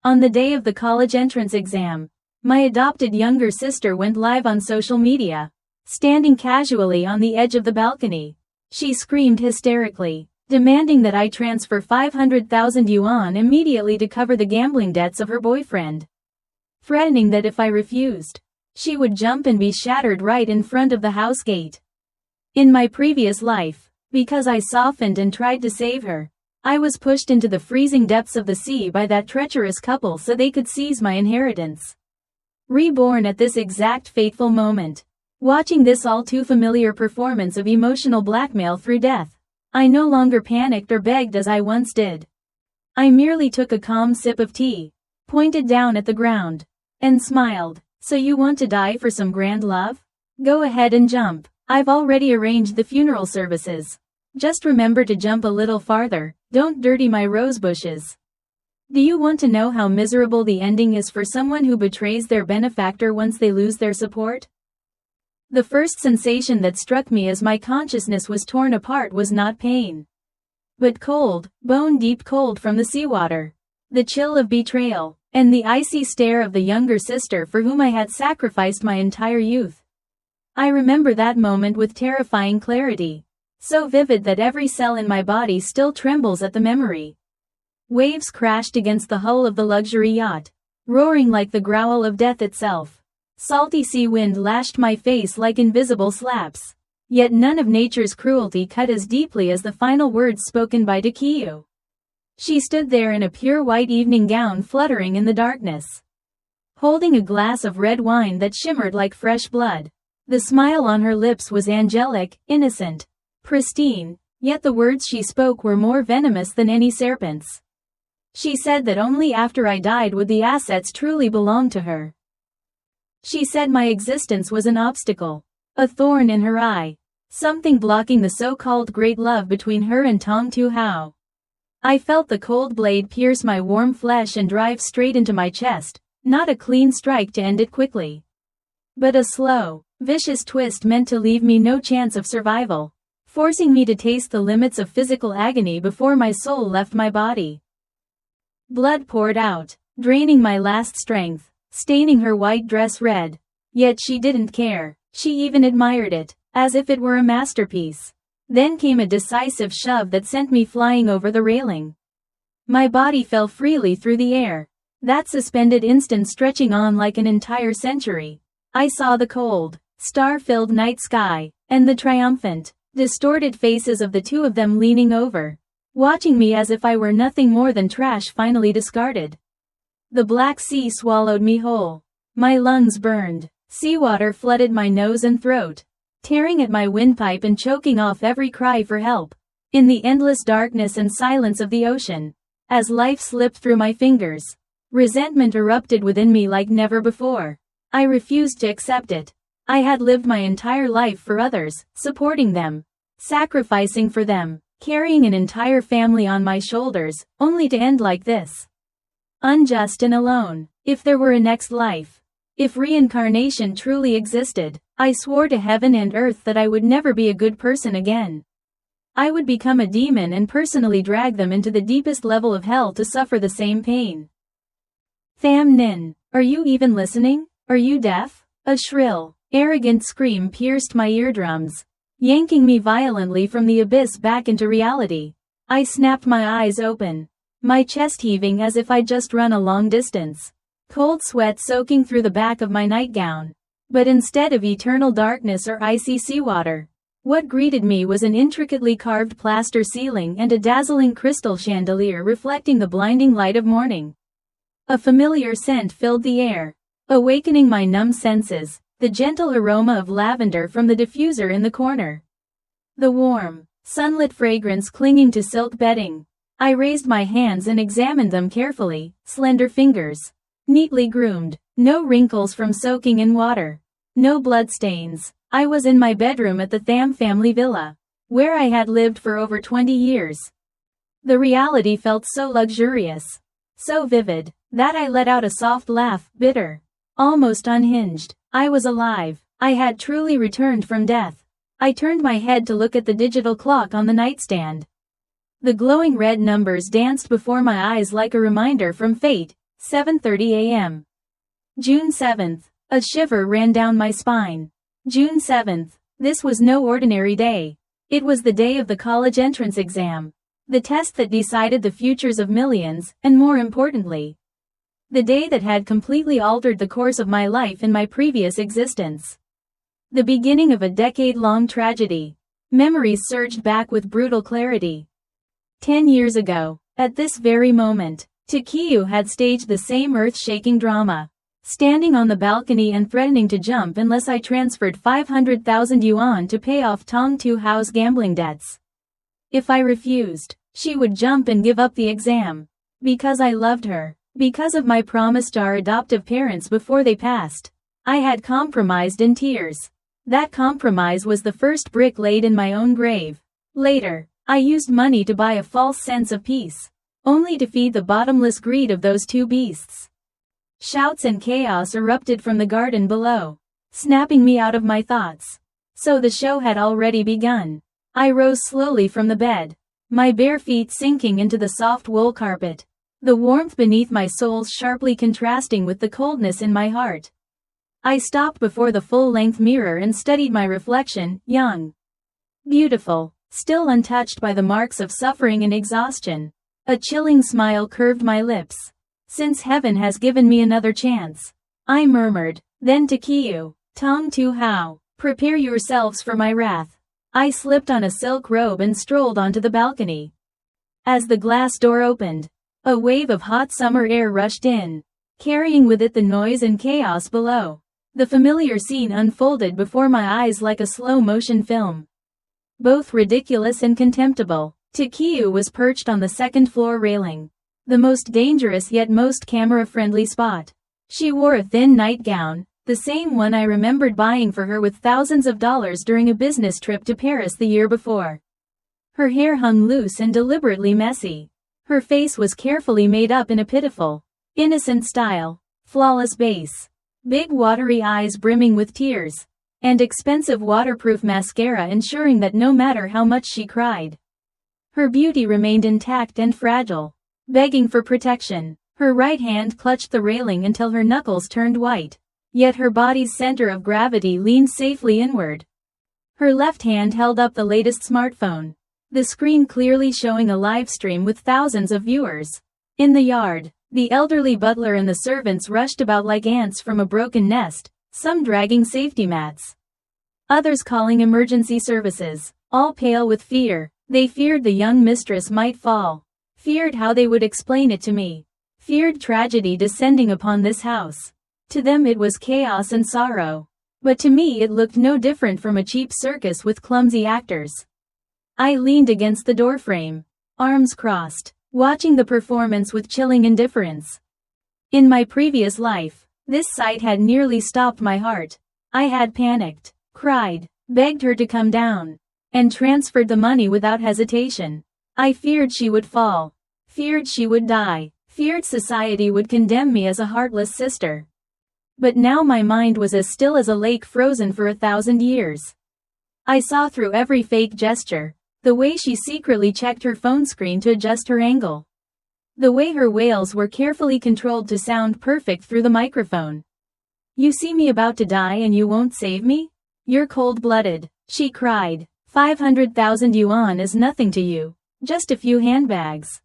On the day of the college entrance exam, my adopted younger sister went live on social media. Standing casually on the edge of the balcony, she screamed hysterically, demanding that I transfer 500,000 yuan immediately to cover the gambling debts of her boyfriend. Threatening that if I refused, she would jump and be shattered right in front of the house gate. In my previous life, because I softened and tried to save her, I was pushed into the freezing depths of the sea by that treacherous couple so they could seize my inheritance. Reborn at this exact fateful moment, watching this all too familiar performance of emotional blackmail through death, I no longer panicked or begged as I once did. I merely took a calm sip of tea, pointed down at the ground, and smiled. So you want to die for some grand love? Go ahead and jump. I've already arranged the funeral services. Just remember to jump a little farther, don't dirty my rose bushes. Do you want to know how miserable the ending is for someone who betrays their benefactor once they lose their support? The first sensation that struck me as my consciousness was torn apart was not pain, but cold, bone-deep cold from the seawater, the chill of betrayal, and the icy stare of the younger sister for whom I had sacrificed my entire youth. I remember that moment with terrifying clarity, so vivid that every cell in my body still trembles at the memory. Waves crashed against the hull of the luxury yacht, roaring like the growl of death itself. Salty sea wind lashed my face like invisible slaps. Yet none of nature's cruelty cut as deeply as the final words spoken by Kiều. She stood there in a pure white evening gown fluttering in the darkness, holding a glass of red wine that shimmered like fresh blood. The smile on her lips was angelic, innocent, pristine, yet the words she spoke were more venomous than any serpent's. She said that only after I died would the assets truly belong to her. She said my existence was an obstacle, a thorn in her eye, something blocking the so-called great love between her and Tong Tu Hao. I felt the cold blade pierce my warm flesh and drive straight into my chest, not a clean strike to end it quickly, but a slow, vicious twist meant to leave me no chance of survival, forcing me to taste the limits of physical agony before my soul left my body. Blood poured out, draining my last strength, staining her white dress red. Yet she didn't care, she even admired it, as if it were a masterpiece. Then came a decisive shove that sent me flying over the railing. My body fell freely through the air, that suspended instant stretching on like an entire century. I saw the cold, star-filled night sky, and the triumphant, distorted faces of the two of them leaning over, watching me as if I were nothing more than trash finally discarded. The Black Sea swallowed me whole. My lungs burned, seawater flooded my nose and throat, tearing at my windpipe and choking off every cry for help. In the endless darkness and silence of the ocean, as life slipped through my fingers, resentment erupted within me like never before. I refused to accept it. I had lived my entire life for others, supporting them, sacrificing for them, carrying an entire family on my shoulders, only to end like this. Unjust and alone. If there were a next life, if reincarnation truly existed, I swore to heaven and earth that I would never be a good person again. I would become a demon and personally drag them into the deepest level of hell to suffer the same pain. Thẩm Ninh, are you even listening? Are you deaf? A shrill, arrogant scream pierced my eardrums, yanking me violently from the abyss back into reality. I snapped my eyes open, my chest heaving as if I'd just run a long distance, cold sweat soaking through the back of my nightgown. But instead of eternal darkness or icy seawater, what greeted me was an intricately carved plaster ceiling and a dazzling crystal chandelier reflecting the blinding light of morning. A familiar scent filled the air, awakening my numb senses, the gentle aroma of lavender from the diffuser in the corner. The warm, sunlit fragrance clinging to silk bedding. I raised my hands and examined them carefully, slender fingers, neatly groomed, no wrinkles from soaking in water, no bloodstains. I was in my bedroom at the Thẩm family villa, where I had lived for over 20 years. The reality felt so luxurious, so vivid, that I let out a soft laugh, bitter, almost unhinged. I was alive. I had truly returned from death. I turned my head to look at the digital clock on the nightstand. The glowing red numbers danced before my eyes like a reminder from fate, 7:30 a.m. June 7th. A shiver ran down my spine. June 7th. This was no ordinary day. It was the day of the college entrance exam. The test that decided the futures of millions, and more importantly, the day that had completely altered the course of my life in my previous existence. The beginning of a decade-long tragedy. Memories surged back with brutal clarity. 10 years ago, at this very moment, Kiều had staged the same earth-shaking drama, standing on the balcony and threatening to jump unless I transferred 500,000 yuan to pay off Tong Tu Hao's gambling debts. If I refused, she would jump and give up the exam. Because I loved her. Because of my promise to our adoptive parents before they passed. I had compromised in tears. That compromise was the first brick laid in my own grave. Later, I used money to buy a false sense of peace, only to feed the bottomless greed of those two beasts. Shouts and chaos erupted from the garden below, snapping me out of my thoughts. So the show had already begun. I rose slowly from the bed, my bare feet sinking into the soft wool carpet, the warmth beneath my soles sharply contrasting with the coldness in my heart. I stopped before the full-length mirror and studied my reflection, young, beautiful, still untouched by the marks of suffering and exhaustion. A chilling smile curved my lips. Since heaven has given me another chance, I murmured. Then to Kiều, Tong Tu Hao, prepare yourselves for my wrath. I slipped on a silk robe and strolled onto the balcony. As the glass door opened, a wave of hot summer air rushed in, carrying with it the noise and chaos below. The familiar scene unfolded before my eyes like a slow-motion film. Both ridiculous and contemptible. Kiều was perched on the second-floor railing, the most dangerous yet most camera-friendly spot. She wore a thin nightgown, the same one I remembered buying for her with thousands of dollars during a business trip to Paris the year before. Her hair hung loose and deliberately messy. Her face was carefully made up in a pitiful, innocent style, flawless base, big watery eyes brimming with tears, and expensive waterproof mascara ensuring that no matter how much she cried, her beauty remained intact and fragile, begging for protection. Her right hand clutched the railing until her knuckles turned white, yet her body's center of gravity leaned safely inward. Her left hand held up the latest smartphone, the screen clearly showing a live stream with thousands of viewers. In the yard, the elderly butler and the servants rushed about like ants from a broken nest, some dragging safety mats, others calling emergency services, all pale with fear. They feared the young mistress might fall, feared how they would explain it to me, feared tragedy descending upon this house. To them it was chaos and sorrow, but to me it looked no different from a cheap circus with clumsy actors. I leaned against the doorframe, arms crossed, watching the performance with chilling indifference. In my previous life, this sight had nearly stopped my heart. I had panicked, cried, begged her to come down, and transferred the money without hesitation. I feared she would fall, feared she would die, feared society would condemn me as a heartless sister. But now my mind was as still as a lake frozen for 1,000 years. I saw through every fake gesture. The way she secretly checked her phone screen to adjust her angle. The way her wails were carefully controlled to sound perfect through the microphone. You see me about to die and you won't save me? You're cold-blooded, she cried. 500,000 yuan is nothing to you. Just a few handbags.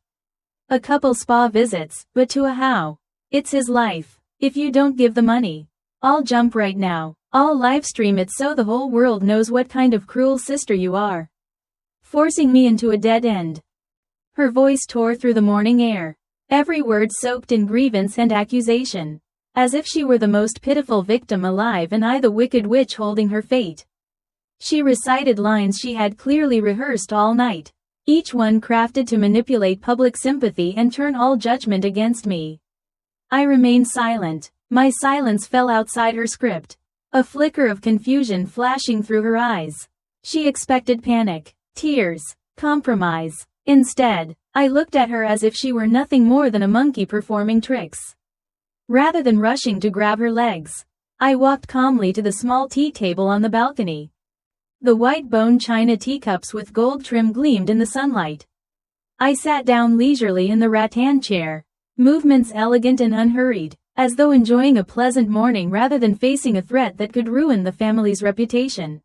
A couple spa visits, but to a Hao. It's his life. If you don't give the money, I'll jump right now. I'll livestream it so the whole world knows what kind of cruel sister you are. Forcing me into a dead end. Her voice tore through the morning air, every word soaked in grievance and accusation, as if she were the most pitiful victim alive and I the wicked witch holding her fate. She recited lines she had clearly rehearsed all night, each one crafted to manipulate public sympathy and turn all judgment against me. I remained silent. My silence fell outside her script, a flicker of confusion flashing through her eyes. She expected panic, tears, compromise. Instead, I looked at her as if she were nothing more than a monkey performing tricks. Rather than rushing to grab her legs, I walked calmly to the small tea table on the balcony. The white bone china teacups with gold trim gleamed in the sunlight. I sat down leisurely in the rattan chair, movements elegant and unhurried, as though enjoying a pleasant morning rather than facing a threat that could ruin the family's reputation.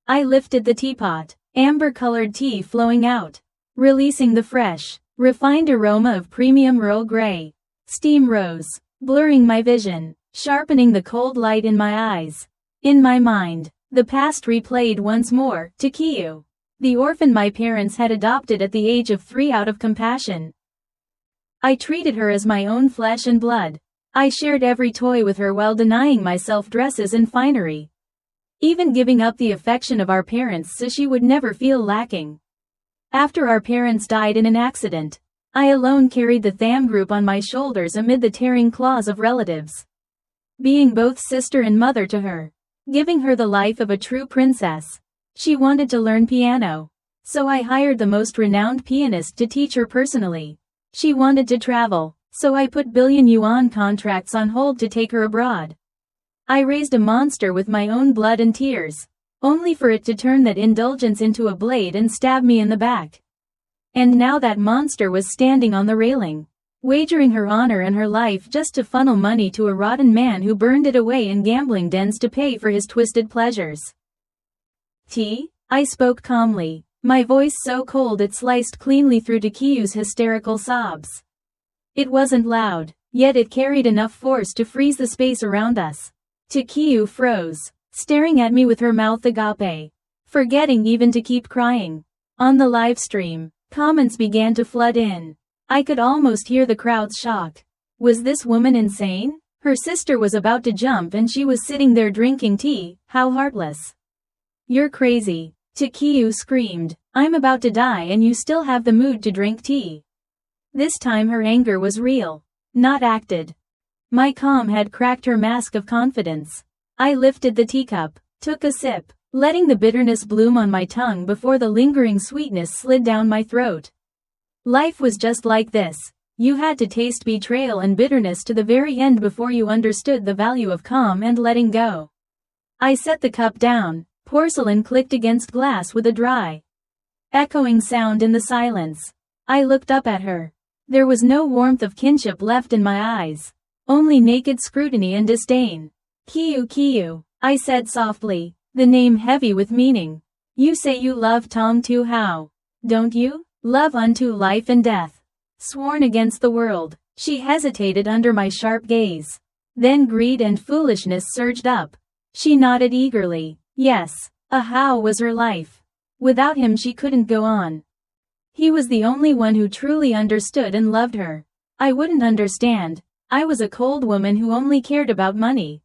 I lifted the teapot, amber-colored tea flowing out, releasing the fresh, refined aroma of premium Earl Grey. Steam rose, blurring my vision, sharpening the cold light in my eyes. In my mind, the past replayed once more, to Kiều, the orphan my parents had adopted at the age of 3 out of compassion. I treated her as my own flesh and blood. I shared every toy with her while denying myself dresses and finery. Even giving up the affection of our parents so she would never feel lacking. After our parents died in an accident, I alone carried the Tham group on my shoulders amid the tearing claws of relatives. Being both sister and mother to her, giving her the life of a true princess. She wanted to learn piano, so I hired the most renowned pianist to teach her personally. She wanted to travel, so I put billion-yuan contracts on hold to take her abroad. I raised a monster with my own blood and tears, only for it to turn that indulgence into a blade and stab me in the back. And now that monster was standing on the railing, wagering her honor and her life just to funnel money to a rotten man who burned it away in gambling dens to pay for his twisted pleasures. Tea? I spoke calmly, my voice so cold it sliced cleanly through to Kieu's hysterical sobs. It wasn't loud, yet it carried enough force to freeze the space around us. Kieu froze, staring at me with her mouth agape, forgetting even to keep crying. On the live stream, comments began to flood in. I could almost hear the crowd's shock. Was this woman insane? Her sister was about to jump and she was sitting there drinking tea. How heartless. You're crazy, Kieu screamed. I'm about to die and you still have the mood to drink tea. This time her anger was real, not acted. My calm had cracked her mask of confidence. I lifted the teacup, took a sip, letting the bitterness bloom on my tongue before the lingering sweetness slid down my throat. Life was just like this. You had to taste betrayal and bitterness to the very end before you understood the value of calm and letting go. I set the cup down. Porcelain clicked against glass with a dry, echoing sound in the silence. I looked up at her. There was no warmth of kinship left in my eyes, only naked scrutiny and disdain. Kieu, I said softly, the name heavy with meaning. You say you love Tom too, how? Don't you? Love unto life and death. Sworn against the world. She hesitated under my sharp gaze. Then greed and foolishness surged up. She nodded eagerly. Yes, how was her life. Without him she couldn't go on. He was the only one who truly understood and loved her. I wouldn't understand. I was a cold woman who only cared about money.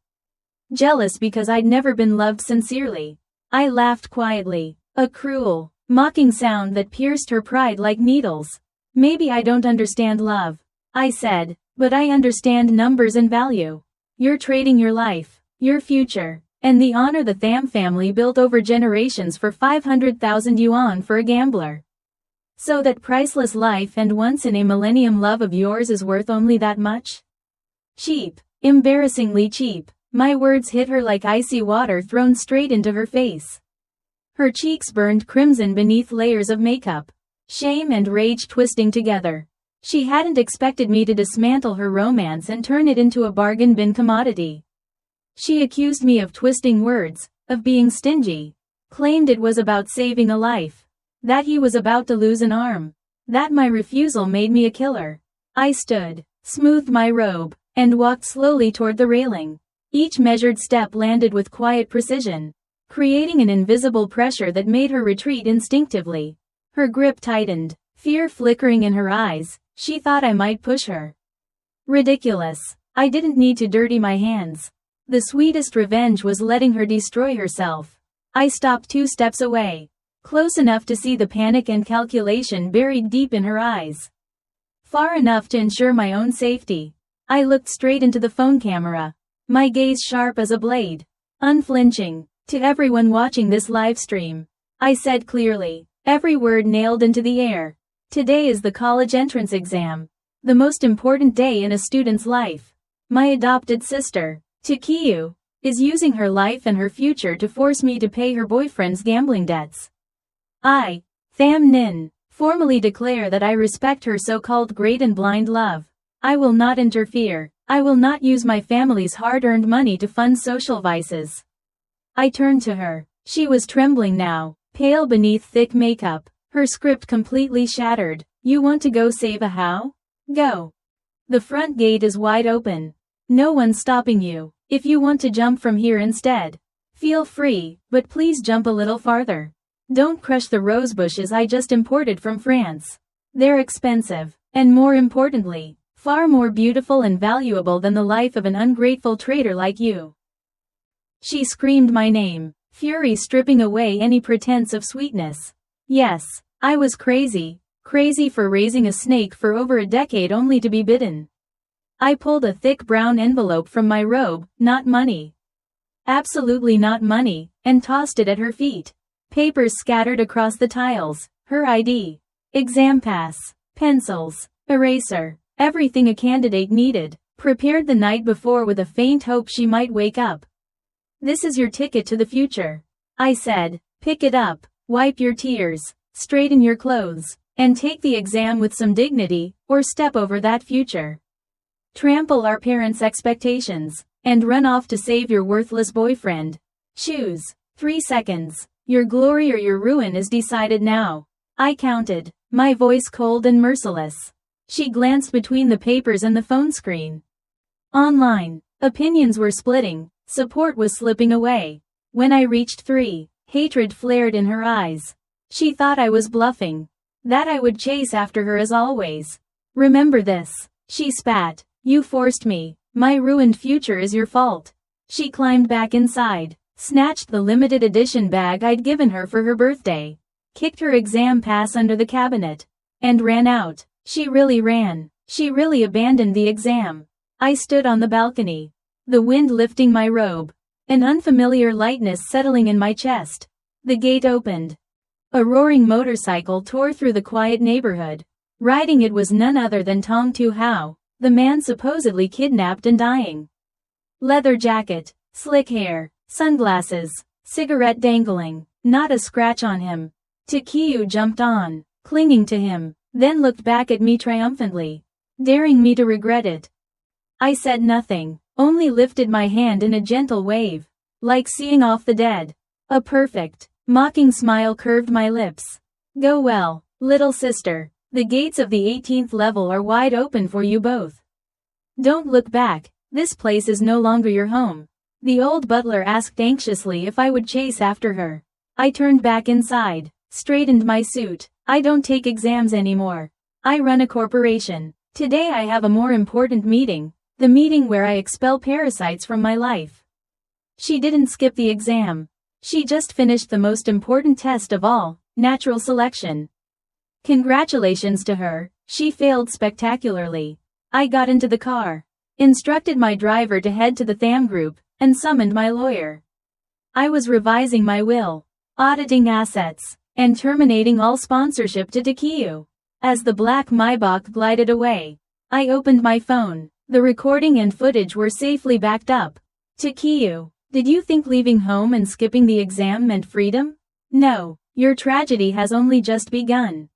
Jealous because I'd never been loved sincerely. I laughed quietly, a cruel, mocking sound that pierced her pride like needles. Maybe I don't understand love, I said, but I understand numbers and value. You're trading your life, your future, and the honor the Tham family built over generations for 500,000 yuan for a gambler. So that priceless life and once-in-a-millennium love of yours is worth only that much? Cheap, embarrassingly cheap. My words hit her like icy water thrown straight into her face. Her cheeks burned crimson beneath layers of makeup, shame and rage twisting together. She hadn't expected me to dismantle her romance and turn it into a bargain bin commodity. She accused me of twisting words, of being stingy, claimed it was about saving a life, that he was about to lose an arm, that my refusal made me a killer. I stood, smoothed my robe, and walked slowly toward the railing. Each measured step landed with quiet precision, creating an invisible pressure that made her retreat instinctively. Her grip tightened, fear flickering in her eyes. She thought I might push her. Ridiculous. I didn't need to dirty my hands. The sweetest revenge was letting her destroy herself. I stopped 2 steps away, close enough to see the panic and calculation buried deep in her eyes. Far enough to ensure my own safety. I looked straight into the phone camera, my gaze sharp as a blade, unflinching. To everyone watching this live stream, I said clearly, every word nailed into the air. Today is the college entrance exam, the most important day in a student's life. My adopted sister, Kieu, is using her life and her future to force me to pay her boyfriend's gambling debts. I, Thẩm Ninh, formally declare that I respect her so-called great and blind love. I will not interfere. I will not use my family's hard-earned money to fund social vices. I turned to her. She was trembling now, pale beneath thick makeup, her script completely shattered. You want to go save a how? Go. The front gate is wide open. No one's stopping you. If you want to jump from here instead, feel free, but please jump a little farther. Don't crush the rose bushes I just imported from France. They're expensive, and more importantly, far more beautiful and valuable than the life of an ungrateful traitor like you. She screamed my name, fury stripping away any pretense of sweetness. Yes, I was crazy for raising a snake for over a decade only to be bitten. I pulled a thick brown envelope from my robe, not money. Absolutely not money, and tossed it at her feet. Papers scattered across the tiles, her ID, exam pass, pencils, eraser, everything a candidate needed, prepared the night before with a faint hope she might wake up. This is your ticket to the future, I said. Pick it up, wipe your tears, straighten your clothes, and take the exam with some dignity, or step over that future. Trample our parents' expectations, and run off to save your worthless boyfriend. Choose. 3 seconds. Your glory or your ruin is decided now. I counted, my voice cold and merciless. She glanced between the papers and the phone screen. Online. Opinions were splitting, support was slipping away. When I reached 3, hatred flared in her eyes. She thought I was bluffing. That I would chase after her as always. Remember this. She spat. You forced me. My ruined future is your fault. She climbed back inside, snatched the limited edition bag I'd given her for her birthday, kicked her exam pass under the cabinet, and ran out. She really ran. She really abandoned the exam. I stood on the balcony, the wind lifting my robe, an unfamiliar lightness settling in my chest. The gate opened. A roaring motorcycle tore through the quiet neighborhood. Riding it was none other than Tong Tu Hao, the man supposedly kidnapped and dying. Leather jacket, slick hair, sunglasses, cigarette dangling, not a scratch on him. Kiu jumped on, clinging to him, then looked back at me triumphantly, daring me to regret it. I said nothing, only lifted my hand in a gentle wave, like seeing off the dead. A perfect, mocking smile curved my lips. Go well, little sister. The gates of the 18th level are wide open for you both. Don't look back, this place is no longer your home. The old butler asked anxiously if I would chase after her. I turned back inside, straightened my suit. I don't take exams anymore. I run a corporation. Today I have a more important meeting, the meeting where I expel parasites from my life. She didn't skip the exam. She just finished the most important test of all, natural selection. Congratulations to her, she failed spectacularly. I got into the car, instructed my driver to head to the Tham group, and summoned my lawyer. I was revising my will, auditing assets, and terminating all sponsorship to Kiu. As the black Maybach glided away, I opened my phone. The recording and footage were safely backed up. Kiu, did you think leaving home and skipping the exam meant freedom? No, your tragedy has only just begun.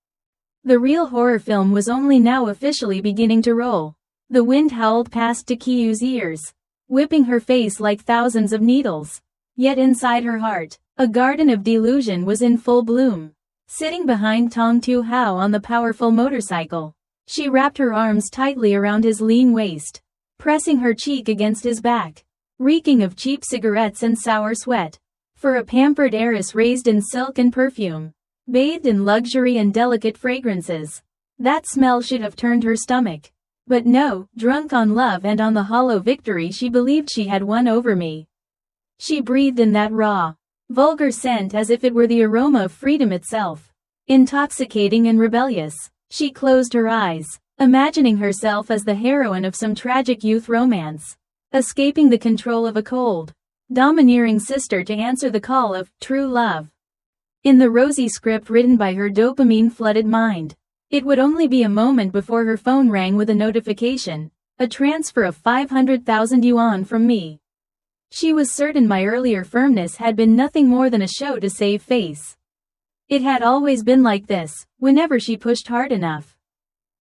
The real horror film was only now officially beginning to roll. The wind howled past Kiu's ears, whipping her face like thousands of needles. Yet inside her heart, a garden of delusion was in full bloom. Sitting behind Tong Tu Hao on the powerful motorcycle, she wrapped her arms tightly around his lean waist, pressing her cheek against his back, reeking of cheap cigarettes and sour sweat. For a pampered heiress raised in silk and perfume, bathed in luxury and delicate fragrances, that smell should have turned her stomach. But no, drunk on love and on the hollow victory she believed she had won over me. She breathed in that raw, vulgar scent as if it were the aroma of freedom itself. Intoxicating and rebellious, she closed her eyes, imagining herself as the heroine of some tragic youth romance, escaping the control of a cold, domineering sister to answer the call of true love. In the rosy script written by her dopamine-flooded mind, it would only be a moment before her phone rang with a notification, a transfer of 500,000 yuan from me. She was certain my earlier firmness had been nothing more than a show to save face. It had always been like this, whenever she pushed hard enough.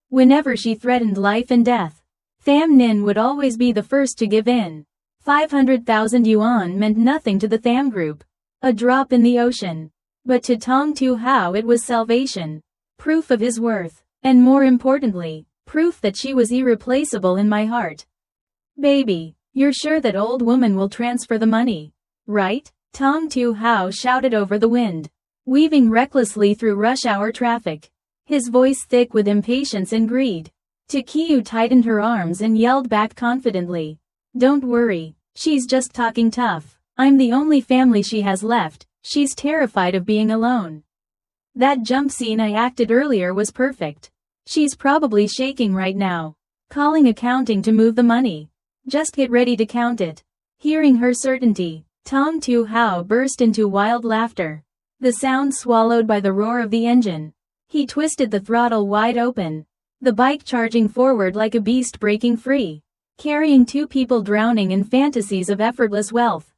Whenever she threatened life and death. Tham Ninh would always be the first to give in. 500,000 yuan meant nothing to the Tham group. A drop in the ocean. But to Tong Tu Hao it was salvation. Proof of his worth. And more importantly, proof that she was irreplaceable in my heart. Baby, you're sure that old woman will transfer the money, right? Tong Tu Hao shouted over the wind, weaving recklessly through rush hour traffic. His voice thick with impatience and greed. Kiều tightened her arms and yelled back confidently. Don't worry, she's just talking tough. I'm the only family she has left, she's terrified of being alone. That jump scene I acted earlier was perfect. She's probably shaking right now. Calling accounting to move the money. Just get ready to count it. Hearing her certainty, Tong Tu Hao burst into wild laughter. The sound swallowed by the roar of the engine. He twisted the throttle wide open. The bike charging forward like a beast breaking free. Carrying two people drowning in fantasies of effortless wealth.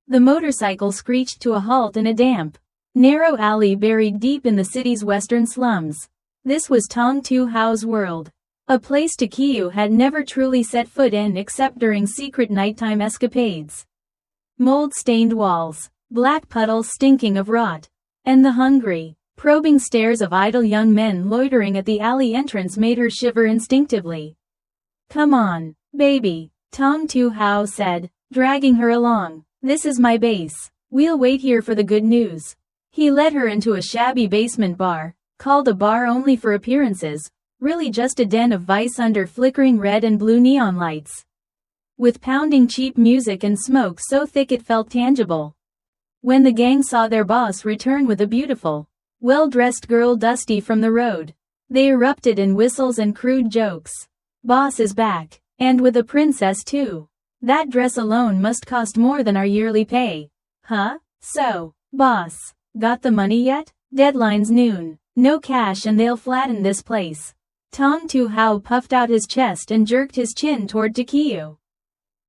The motorcycle screeched to a halt in a damp, narrow alley buried deep in the city's western slums. This was Tong Tu Hao's world. A place Kiều had never truly set foot in except during secret nighttime escapades. Mold-stained walls, black puddles stinking of rot, and the hungry, probing stares of idle young men loitering at the alley entrance made her shiver instinctively. Come on, baby, Tong Tu Hao said, dragging her along. This is my base. We'll wait here for the good news. He led her into a shabby basement bar, called a bar only for appearances, really just a den of vice under flickering red and blue neon lights. With pounding cheap music and smoke so thick it felt tangible. When the gang saw their boss return with a beautiful, well-dressed girl dusty from the road, they erupted in whistles and crude jokes. Boss is back, and with a princess too. That dress alone must cost more than our yearly pay. Huh? So, boss, got the money yet? Deadline's noon. No cash and they'll flatten this place. Tong Tu Hao puffed out his chest and jerked his chin toward Kiều,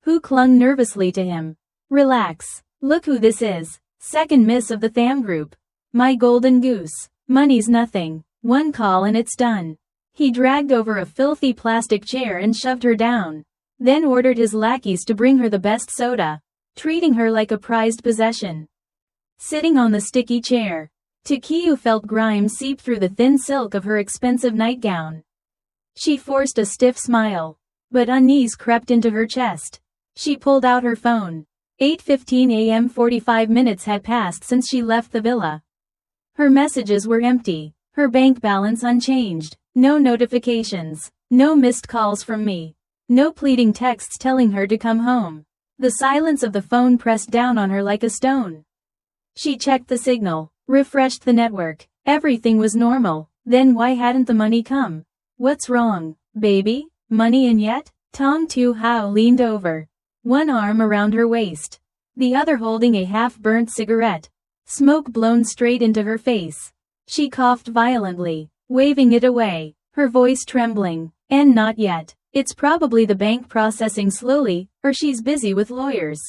who clung nervously to him. Relax. Look who this is. Second miss of the Tham group. My golden goose. Money's nothing. One call and it's done. He dragged over a filthy plastic chair and shoved her down. Then ordered his lackeys to bring her the best soda, treating her like a prized possession. Sitting on the sticky chair, Kiều felt grime seep through the thin silk of her expensive nightgown. She forced a stiff smile, but unease crept into her chest. She pulled out her phone. 8:15 a.m. 45 minutes had passed since she left the villa. Her messages were empty, her bank balance unchanged, no notifications, no missed calls from me, no pleading texts telling her to come home. The silence of the phone pressed down on her like a stone. She checked the signal, refreshed the network. Everything was normal. Then why hadn't the money come? What's wrong, baby? Money in yet? Tong Tu Hao leaned over, one arm around her waist, the other holding a half-burnt cigarette, smoke blown straight into her face. She coughed violently, waving it away, her voice trembling. And not yet. It's probably the bank processing slowly, or she's busy with lawyers.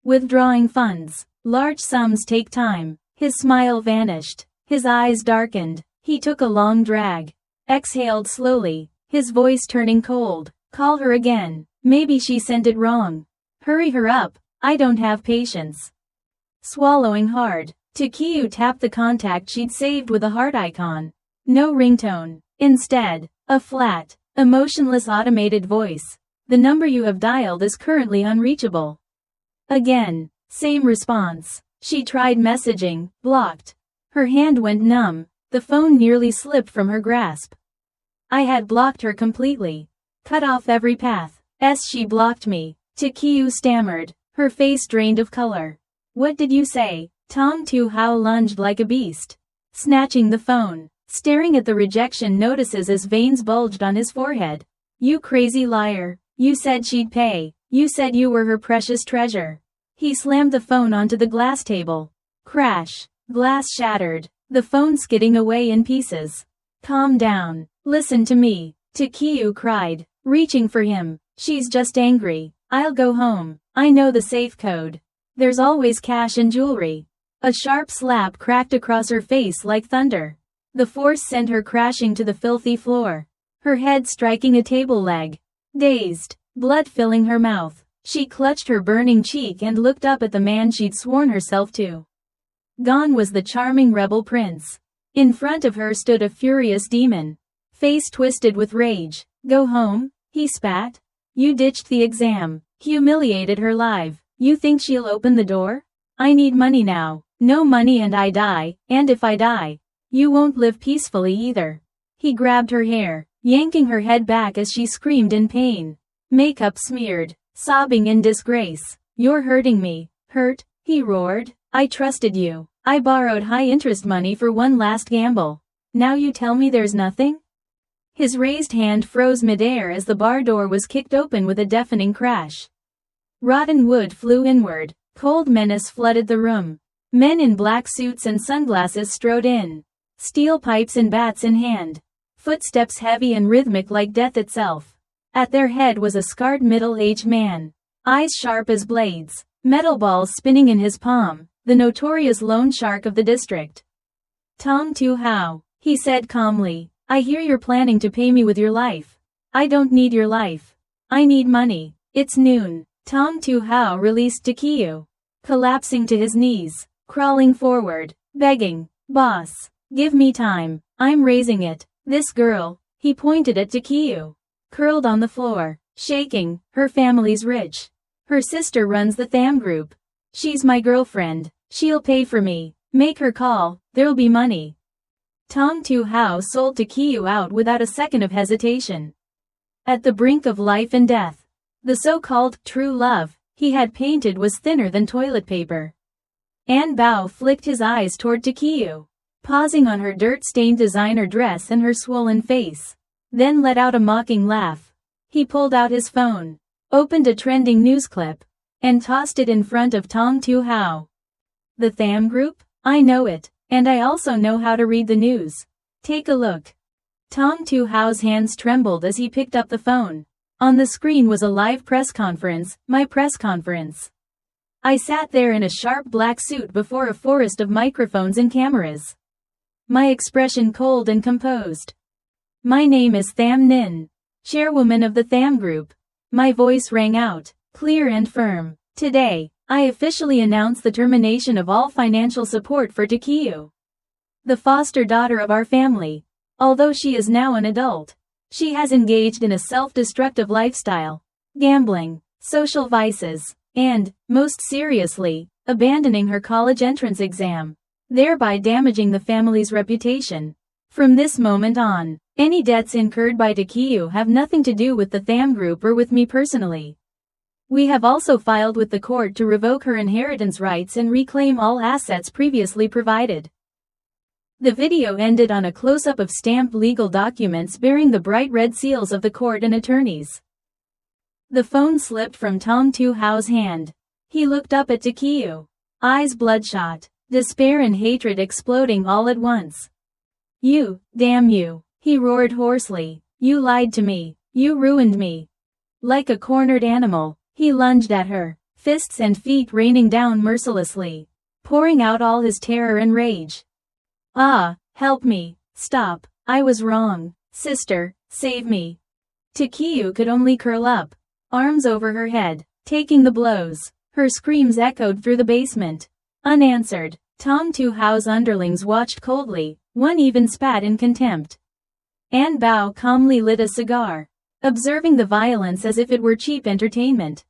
Withdrawing funds. Large sums take time. His smile vanished. His eyes darkened. He took a long drag. Exhaled slowly, his voice turning cold. Call her again. Maybe she sent it wrong. Hurry her up. I don't have patience. Swallowing hard, Kiều tapped the contact she'd saved with a heart icon. No ringtone. Instead, a flat, emotionless automated voice. The number you have dialed is currently unreachable. Again, same response. She tried messaging, blocked. Her hand went numb, the phone nearly slipped from her grasp. I had blocked her completely. Cut off every path. She blocked me. Kiều stammered, her face drained of color. What did you say? Tong Tu Hao lunged like a beast, snatching the phone, staring at the rejection notices as veins bulged on his forehead. You crazy liar. You said she'd pay. You said you were her precious treasure. He slammed the phone onto the glass table. Crash. Glass shattered, the phone skidding away in pieces. Calm down. Listen to me. Kiều cried, reaching for him. She's just angry. I'll go home. I know the safe code. There's always cash and jewelry. A sharp slap cracked across her face like thunder. The force sent her crashing to the filthy floor, her head striking a table leg. Dazed, blood filling her mouth, she clutched her burning cheek and looked up at the man she'd sworn herself to. Gone was the charming rebel prince. In front of her stood a furious demon, face twisted with rage. Go home, he spat. You ditched the exam, humiliated her live. You think she'll open the door? I need money now. No money and I die, and if I die, you won't live peacefully either. He grabbed her hair, yanking her head back as she screamed in pain. Makeup smeared, sobbing in disgrace. You're hurting me. Hurt? He roared. I trusted you. I borrowed high-interest money for one last gamble. Now you tell me there's nothing? His raised hand froze midair as the bar door was kicked open with a deafening crash. Rotten wood flew inward. Cold menace flooded the room. Men in black suits and sunglasses strode in, steel pipes and bats in hand. Footsteps heavy and rhythmic like death itself. At their head was a scarred middle-aged man, eyes sharp as blades, metal balls spinning in his palm, the notorious loan shark of the district. Tong Tu Hao, he said calmly, I hear you're planning to pay me with your life. I don't need your life. I need money. It's noon. Tong Tu Hao released Kiều, collapsing to his knees, crawling forward, begging, Boss, give me time, I'm raising it. This girl, he pointed at Kiều, curled on the floor, shaking. Her family's rich. Her sister runs the Tham group. She's my girlfriend. She'll pay for me. Make her call, there'll be money. Tong Tu Hao sold Kiều out without a second of hesitation. At the brink of life and death, the so-called true love he had painted was thinner than toilet paper. An Bao flicked his eyes toward Kiều, pausing on her dirt-stained designer dress and her swollen face, then let out a mocking laugh. He pulled out his phone, opened a trending news clip, and tossed it in front of Tong Tu Hao. The Tham group? I know it, and I also know how to read the news. Take a look. Tong Tu Hao's hands trembled as he picked up the phone. On the screen was a live press conference, my press conference. I sat there in a sharp black suit before a forest of microphones and cameras. My expression cold and composed. My name is Thẩm Ninh, chairwoman of the Tham group. My voice rang out, clear and firm. Today, I officially announce the termination of all financial support for Kiều, the foster daughter of our family. Although she is now an adult, she has engaged in a self-destructive lifestyle, gambling, social vices, and, most seriously, abandoning her college entrance exam, thereby damaging the family's reputation. From this moment on, any debts incurred by Kiều have nothing to do with the Tham group or with me personally. We have also filed with the court to revoke her inheritance rights and reclaim all assets previously provided. The video ended on a close-up of stamped legal documents bearing the bright red seals of the court and attorneys. The phone slipped from Tong Tu Hao's hand. He looked up at Kiều, eyes bloodshot, despair and hatred exploding all at once. You, damn you, he roared hoarsely, you lied to me, you ruined me. Like a cornered animal, he lunged at her, fists and feet raining down mercilessly, pouring out all his terror and rage. Ah, help me, stop, I was wrong, sister, save me. Kiều could only curl up, arms over her head, taking the blows. Her screams echoed through the basement, unanswered. Tong Tu Hao's underlings watched coldly, one even spat in contempt. An Bao calmly lit a cigar, observing the violence as if it were cheap entertainment.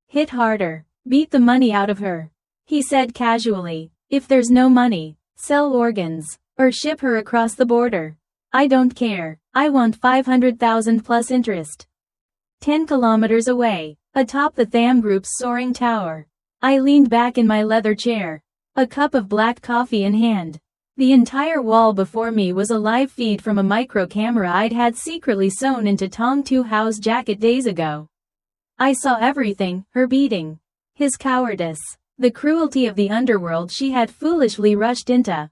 Hit harder, beat the money out of her, he said casually. If there's no money, sell organs, or ship her across the border. I don't care, I want 500,000 plus interest. 10 kilometers away, atop the Tham group's soaring tower, I leaned back in my leather chair, a cup of black coffee in hand. The entire wall before me was a live feed from a micro camera I'd had secretly sewn into Tong Tu Hao's jacket days ago. I saw everything, her beating, his cowardice, the cruelty of the underworld she had foolishly rushed into.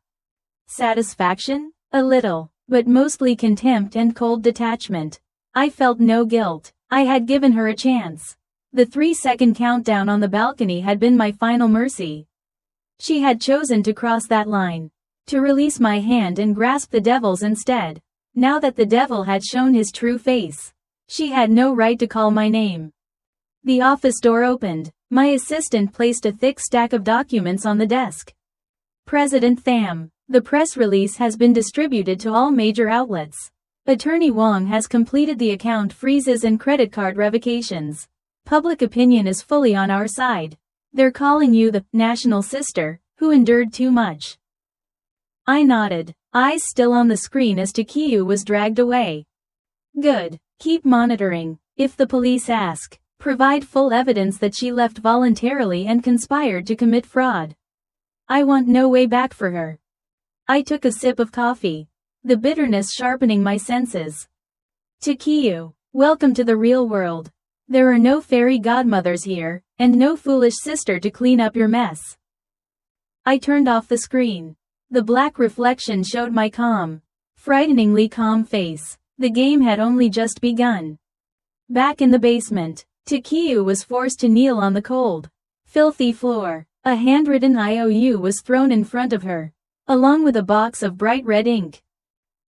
Satisfaction? A little, but mostly contempt and cold detachment. I felt no guilt. I had given her a chance. The 3-second countdown on the balcony had been my final mercy. She had chosen to cross that line, to release my hand and grasp the devil's instead. Now that the devil had shown his true face, She had no right to call my name. The office door opened. My assistant placed a thick stack of documents on the desk. President Tham. The press release has been distributed to all major outlets. Attorney Wong has completed the account freezes and credit card revocations. Public opinion is fully on our side. They're calling you the national sister who endured too much. I nodded, eyes still on the screen as Kiều was dragged away. Good. Keep monitoring. If the police ask, provide full evidence that she left voluntarily and conspired to commit fraud. I want no way back for her. I took a sip of coffee, the bitterness sharpening my senses. Kiều, welcome to the real world. There are no fairy godmothers here, and no foolish sister to clean up your mess. I turned off the screen. The black reflection showed my calm, frighteningly calm face. The game had only just begun. Back in the basement, Kiều was forced to kneel on the cold, filthy floor. A handwritten IOU was thrown in front of her, along with a box of bright red ink.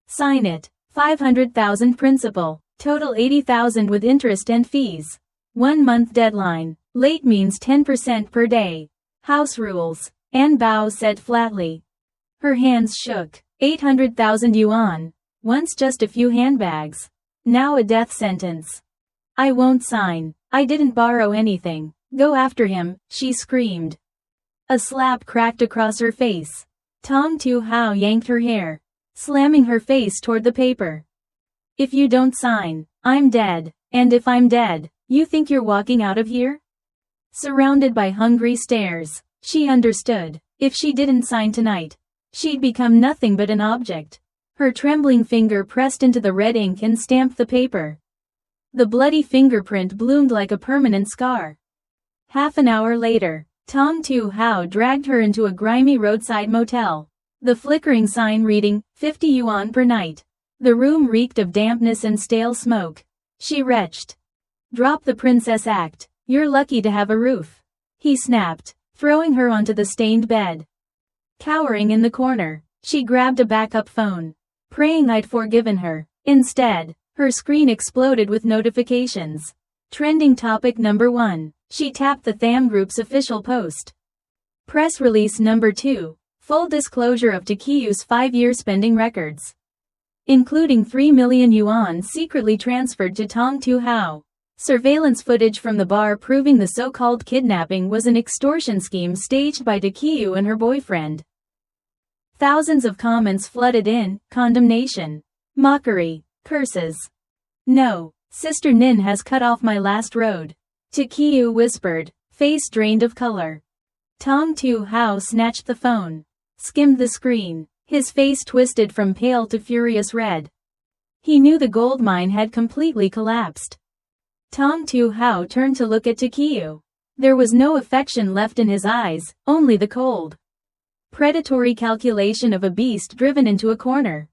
Sign it. 500,000 principal, total 80,000 with interest and fees. 1 month deadline. Late means 10% per day. House rules, Anne Bao said flatly. Her hands shook. 800,000 yuan. Once just a few handbags. Now a death sentence. I won't sign. I didn't borrow anything. Go after him, she screamed. A slap cracked across her face. Tong Tu Hao yanked her hair, slamming her face toward the paper. If you don't sign, I'm dead. And if I'm dead, you think you're walking out of here? Surrounded by hungry stares, she understood. If she didn't sign tonight, she'd become nothing but an object. Her trembling finger pressed into the red ink and stamped the paper. The bloody fingerprint bloomed like a permanent scar. Half an hour later, Tong Tu Hao dragged her into a grimy roadside motel. The flickering sign reading, 50 yuan per night. The room reeked of dampness and stale smoke. She retched. Drop the Princess Act. You're lucky to have a roof. He snapped, throwing her onto the stained bed. Cowering in the corner, she grabbed a backup phone, praying I'd forgiven her. Instead, her screen exploded with notifications. Trending topic number 1. She tapped the Tham Group's official post. Press release number 2. Full disclosure of Kiew's 5-year spending records, including 3 million yuan secretly transferred to Tong Tu Hao. Surveillance footage from the bar proving the so-called kidnapping was an extortion scheme staged by Kieu and her boyfriend. Thousands of comments flooded in, condemnation, mockery, curses. No, Sister Nin has cut off my last road. Kieu whispered, face drained of color. Tong Tu Hao snatched the phone, skimmed the screen, his face twisted from pale to furious red. He knew the gold mine had completely collapsed. Tong Tu Hao turned to look at Kieu. There was no affection left in his eyes, only the cold, predatory calculation of a beast driven into a corner.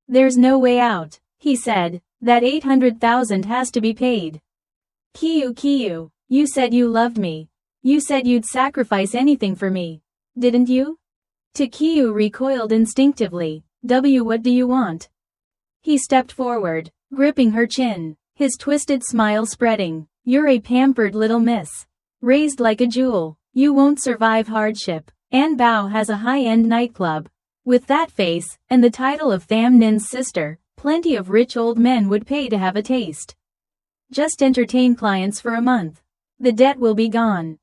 There's no way out, he said. That 800,000 has to be paid. Kieu, you said you loved me. You said you'd sacrifice anything for me. Didn't you? Kieu recoiled instinctively. What do you want? He stepped forward, gripping her chin, his twisted smile spreading. You're a pampered little miss. Raised like a jewel. You won't survive hardship. Anne Bao has a high-end nightclub. With that face, and the title of Tham Nin's sister, plenty of rich old men would pay to have a taste. Just entertain clients for a month. The debt will be gone.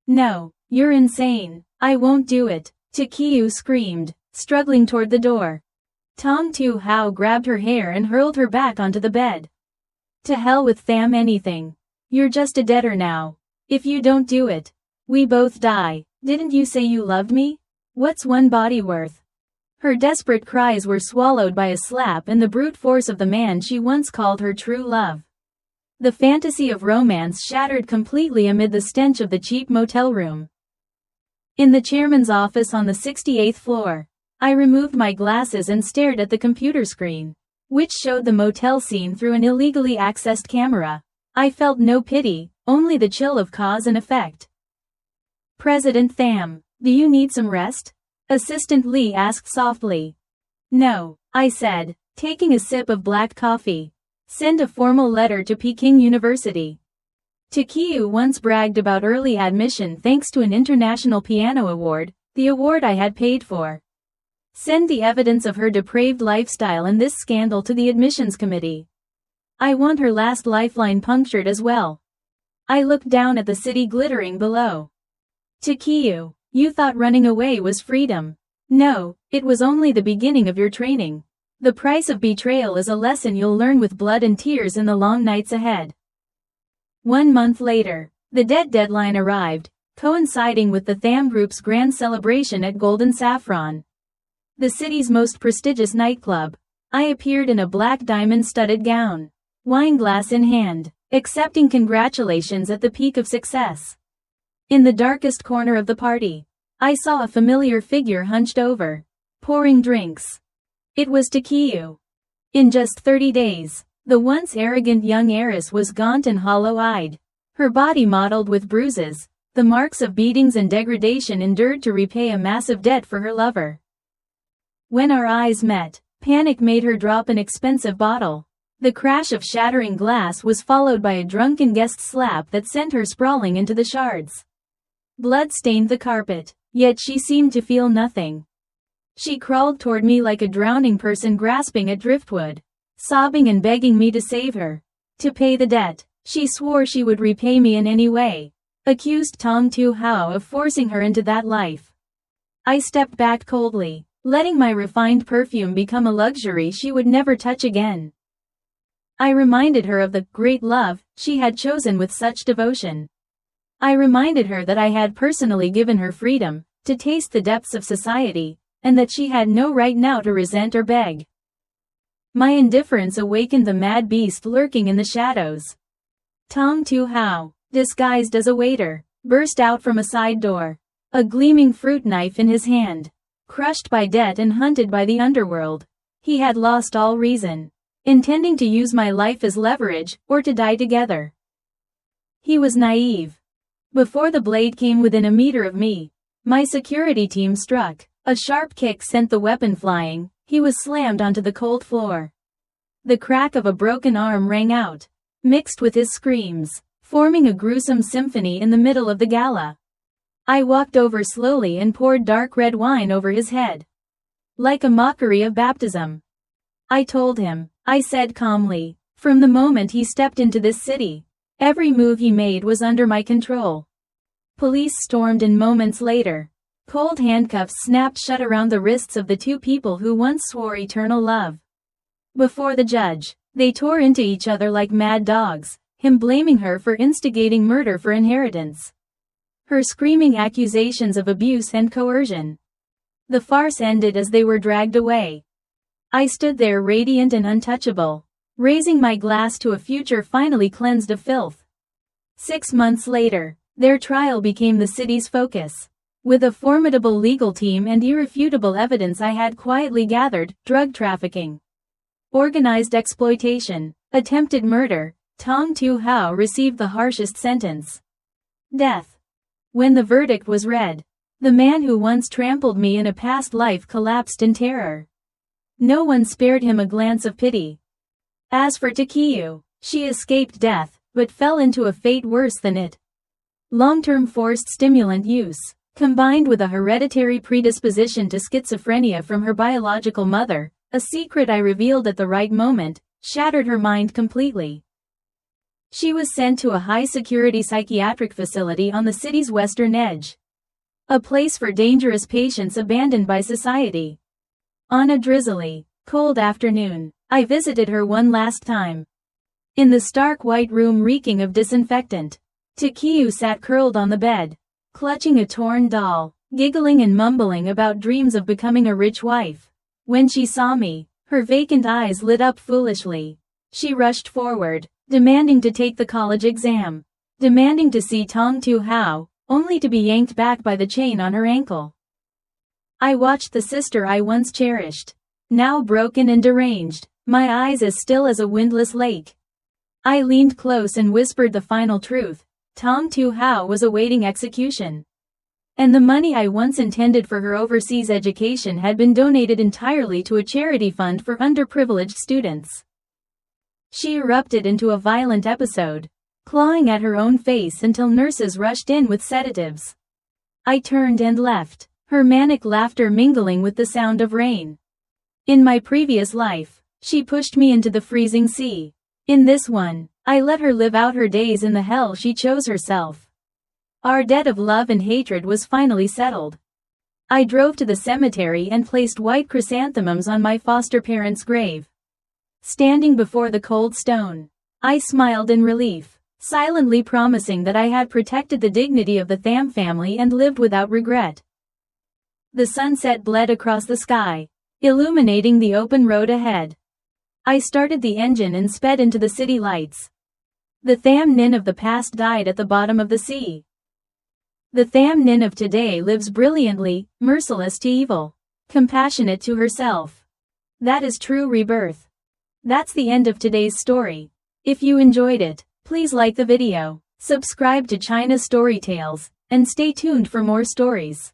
No, you're insane. I won't do it. Kieu screamed, struggling toward the door. Tong Tu Hao grabbed her hair and hurled her back onto the bed. To hell with Tham anything. You're just a debtor now. If you don't do it, we both die. Didn't you say you loved me? What's one body worth? Her desperate cries were swallowed by a slap and the brute force of the man she once called her true love. The fantasy of romance shattered completely amid the stench of the cheap motel room. In the chairman's office on the 68th floor, I removed my glasses and stared at the computer screen, which showed the motel scene through an illegally accessed camera. I felt no pity, only the chill of cause and effect. President Tham, do you need some rest? Assistant Lee asked softly. No, I said, taking a sip of black coffee. Send a formal letter to Peking University. Kiều once bragged about early admission thanks to an international piano award, the award I had paid for. Send the evidence of her depraved lifestyle and this scandal to the admissions committee. I want her last lifeline punctured as well. I looked down at the city glittering below. Kiều, you thought running away was freedom. No, it was only the beginning of your training. The price of betrayal is a lesson you'll learn with blood and tears in the long nights ahead. 1 month later, the deadline arrived, coinciding with the Tham Group's grand celebration at Golden Saffron, the city's most prestigious nightclub. I appeared in a black diamond-studded gown, wineglass in hand, accepting congratulations at the peak of success. In the darkest corner of the party, I saw a familiar figure hunched over, pouring drinks. It was Kiều. In just 30 days, the once arrogant young heiress was gaunt and hollow-eyed, her body mottled with bruises, the marks of beatings and degradation endured to repay a massive debt for her lover. When our eyes met, panic made her drop an expensive bottle. The crash of shattering glass was followed by a drunken guest slap that sent her sprawling into the shards. Blood stained the carpet, yet she seemed to feel nothing. She crawled toward me like a drowning person grasping at driftwood, sobbing and begging me to save her. To pay the debt, she swore she would repay me in any way, accused Tong Tu Hao of forcing her into that life. I stepped back coldly, letting my refined perfume become a luxury she would never touch again. I reminded her of the great love she had chosen with such devotion. I reminded her that I had personally given her freedom to taste the depths of society, and that she had no right now to resent or beg. My indifference awakened the mad beast lurking in the shadows. Tong Tu Hao, disguised as a waiter, burst out from a side door, a gleaming fruit knife in his hand. Crushed by debt and hunted by the underworld, he had lost all reason, intending to use my life as leverage, or to die together. He was naive. Before the blade came within a meter of me, my security team struck. A sharp kick sent the weapon flying. He was slammed onto the cold floor. The crack of a broken arm rang out, mixed with his screams, forming a gruesome symphony in the middle of the gala. I walked over slowly and poured dark red wine over his head, like a mockery of baptism. I told him, I said calmly, from the moment he stepped into this city, every move he made was under my control. Police stormed in moments later. Cold handcuffs snapped shut around the wrists of the two people who once swore eternal love. Before the judge, they tore into each other like mad dogs, him blaming her for instigating murder for inheritance, her screaming accusations of abuse and coercion. The farce ended as they were dragged away. I stood there radiant and untouchable, raising my glass to a future finally cleansed of filth. 6 months later, their trial became the city's focus. With a formidable legal team and irrefutable evidence I had quietly gathered, drug trafficking, organized exploitation, attempted murder, Tong Tu Hao received the harshest sentence: death. When the verdict was read, the man who once trampled me in a past life collapsed in terror. No one spared him a glance of pity. As for Kiều, she escaped death, but fell into a fate worse than it. Long-term forced stimulant use, combined with a hereditary predisposition to schizophrenia from her biological mother, a secret I revealed at the right moment, shattered her mind completely. She was sent to a high-security psychiatric facility on the city's western edge, a place for dangerous patients abandoned by society. On a drizzly, cold afternoon, I visited her one last time. In the stark white room reeking of disinfectant, Kiều sat curled on the bed, clutching a torn doll, giggling and mumbling about dreams of becoming a rich wife. When she saw me, her vacant eyes lit up foolishly. She rushed forward, demanding to take the college exam, demanding to see Tong Tu Hao, only to be yanked back by the chain on her ankle. I watched the sister I once cherished, now broken and deranged, my eyes as still as a windless lake. I leaned close and whispered the final truth: Tong Tu Hao was awaiting execution, and the money I once intended for her overseas education had been donated entirely to a charity fund for underprivileged students. She erupted into a violent episode, clawing at her own face until nurses rushed in with sedatives. I turned and left, her manic laughter mingling with the sound of rain. In my previous life, she pushed me into the freezing sea. In this one, I let her live out her days in the hell she chose herself. Our debt of love and hatred was finally settled. I drove to the cemetery and placed white chrysanthemums on my foster parents' grave. Standing before the cold stone, I smiled in relief, silently promising that I had protected the dignity of the Tham family and lived without regret. The sunset bled across the sky, illuminating the open road ahead. I started the engine and sped into the city lights. The Tham Ninh of the past died at the bottom of the sea. The Tham Ninh of today lives brilliantly, merciless to evil, compassionate to herself. That is true rebirth. That's the end of today's story. If you enjoyed it, please like the video, subscribe to China Story Tales, and stay tuned for more stories.